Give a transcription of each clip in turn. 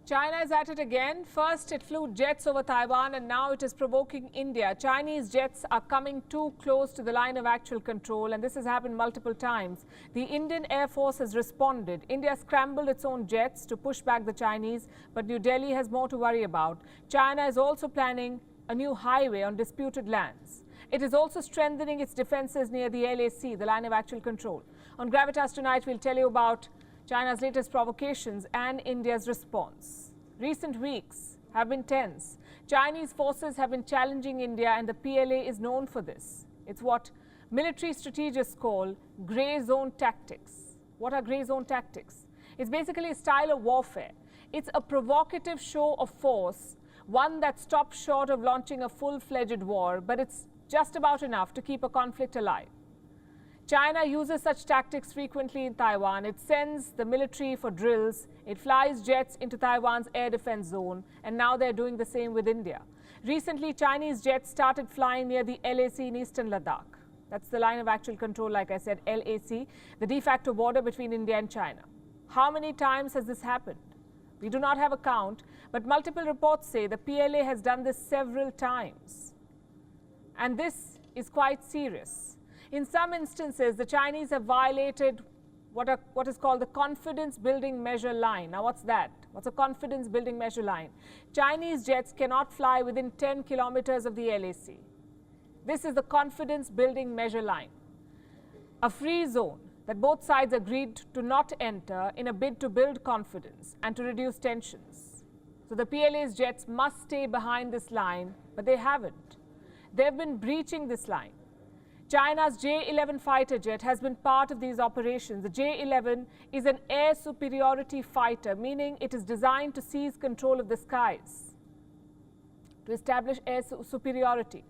China is at it again. First, it flew jets over Taiwan, and now it is provoking India. Chinese jets are coming too close to the line of actual control, and this has happened multiple times. The Indian Air Force has responded. India scrambled its own jets to push back the Chinese, but New Delhi has more to worry about. China is also planning a new highway on disputed lands. It is also strengthening its defenses near the LAC, the line of actual control. On Gravitas tonight, we'll tell you about China's latest provocations and India's response. Recent weeks have been tense. Chinese forces have been challenging India, and the PLA is known for this. It's what military strategists call grey zone tactics. What are grey zone tactics? It's basically a style of warfare. It's a provocative show of force, one that stops short of launching a full-fledged war, but it's just about enough to keep a conflict alive. China uses such tactics frequently in Taiwan. It sends the military for drills. It flies jets into Taiwan's air defense zone, and now they're doing the same with India. Recently, Chinese jets started flying near the LAC in eastern Ladakh. That's the line of actual control, like I said, LAC, the de facto border between India and China. How many times has this happened? We do not have a count, but multiple reports say the PLA has done this several times. And this is quite serious. In some instances, the Chinese have violated what is called the confidence building measure line. Now, what's that? What's a confidence building measure line? Chinese jets cannot fly within 10 kilometers of the LAC. This is the confidence building measure line, a free zone that both sides agreed to not enter in a bid to build confidence and to reduce tensions. So the PLA's jets must stay behind this line, but they haven't. They've been breaching this line. China's J-11 fighter jet has been part of these operations. The J-11 is an air superiority fighter, meaning it is designed to seize control of the skies, to establish air superiority.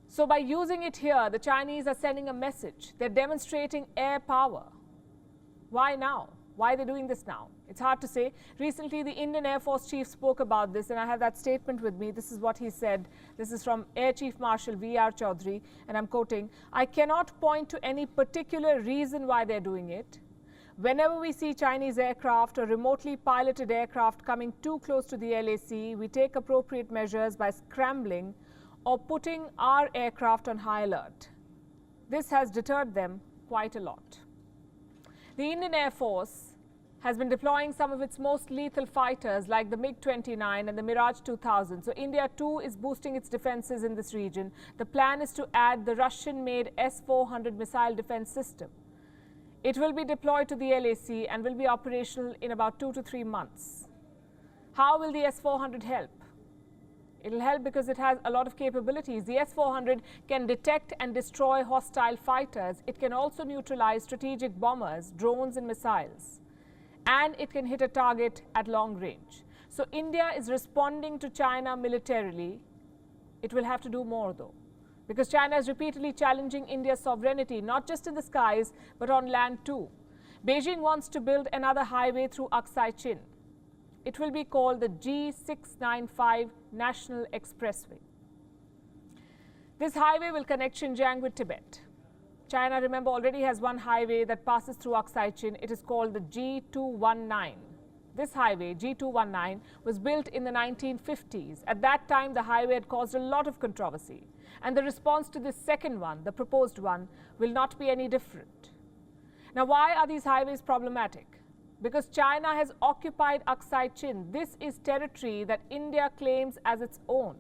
So by using it here, the Chinese are sending a message. They're demonstrating air power. Why now? Why are they doing this now? It's hard to say. Recently, the Indian Air Force chief spoke about this, and I have that statement with me. This is what he said. This is from Air Chief Marshal V.R. Chaudhary, and I'm quoting, "I cannot point to any particular reason why they're doing it. Whenever we see Chinese aircraft or remotely piloted aircraft coming too close to the LAC, we take appropriate measures by scrambling or putting our aircraft on high alert. This has deterred them quite a lot." The Indian Air Force has been deploying some of its most lethal fighters like the MiG-29 and the Mirage 2000. So India too is boosting its defenses in this region. The plan is to add the Russian-made S-400 missile defense system. It will be deployed to the LAC and will be operational in about 2 to 3 months. How will the S-400 help? It'll help because it has a lot of capabilities. The S-400 can detect and destroy hostile fighters. It can also neutralize strategic bombers, drones and missiles. And it can hit a target at long range. So India is responding to China militarily. It will have to do more though, because China is repeatedly challenging India's sovereignty, not just in the skies, but on land too. Beijing wants to build another highway through Aksai Chin. It will be called the G695 National Expressway. This highway will connect Xinjiang with Tibet. China, remember, already has one highway that passes through Aksai Chin. It is called the G219. This highway, G219, was built in the 1950s. At that time, the highway had caused a lot of controversy. And the response to this second one, the proposed one, will not be any different. Now, why are these highways problematic? Because China has occupied Aksai Chin. This is territory that India claims as its own.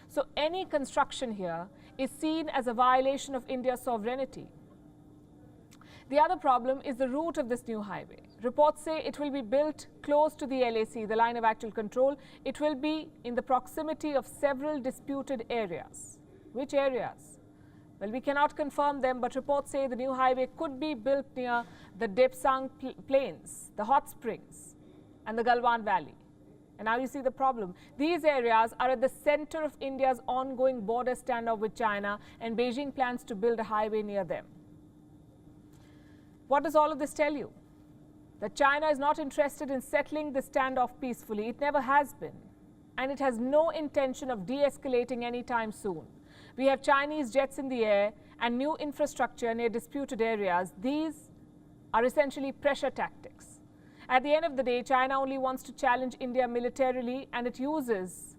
So any construction here is seen as a violation of India's sovereignty. The other problem is the route of this new highway. Reports say it will be built close to the LAC, the line of actual control. It will be in the proximity of several disputed areas. Which areas? Well, we cannot confirm them, but reports say the new highway could be built near the Depsang Plains, the hot springs, and the Galwan Valley. And now you see the problem. These areas are at the center of India's ongoing border standoff with China, and Beijing plans to build a highway near them. What does all of this tell you? That China is not interested in settling the standoff peacefully. It never has been. And it has no intention of de-escalating anytime soon. We have Chinese jets in the air and new infrastructure near disputed areas. These are essentially pressure tactics. At the end of the day, China only wants to challenge India militarily, and it uses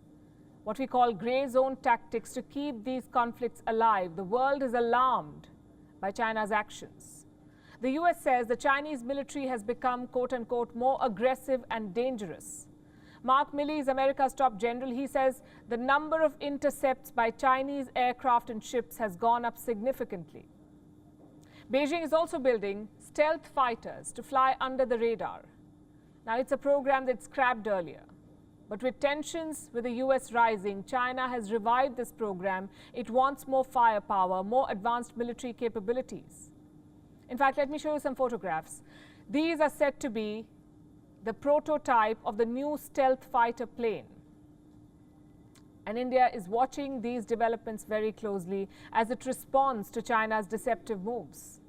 what we call grey zone tactics to keep these conflicts alive. The world is alarmed by China's actions. The US says the Chinese military has become, quote-unquote, more aggressive and dangerous. Mark Milley is America's top general. He says the number of intercepts by Chinese aircraft and ships has gone up significantly. Beijing is also building stealth fighters to fly under the radar. Now, it's a program that scrapped earlier. But with tensions with the US rising, China has revived this program. It wants more firepower, more advanced military capabilities. In fact, let me show you some photographs. These are said to be the prototype of the new stealth fighter plane. And India is watching these developments very closely as it responds to China's deceptive moves.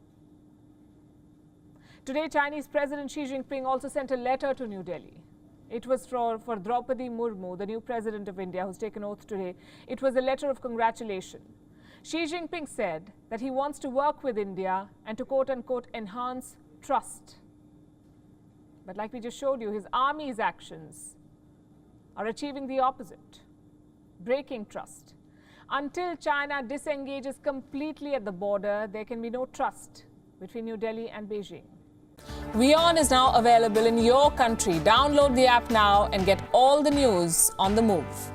Today, Chinese President Xi Jinping also sent a letter to New Delhi. It was for Draupadi Murmu, the new president of India, who's taken oath today. It was a letter of congratulation. Xi Jinping said that he wants to work with India and to, quote-unquote, enhance trust. But like we just showed you, his army's actions are achieving the opposite, breaking trust. Until China disengages completely at the border, there can be no trust between New Delhi and Beijing. WION is now available in your country. Download the app now and get all the news on the move.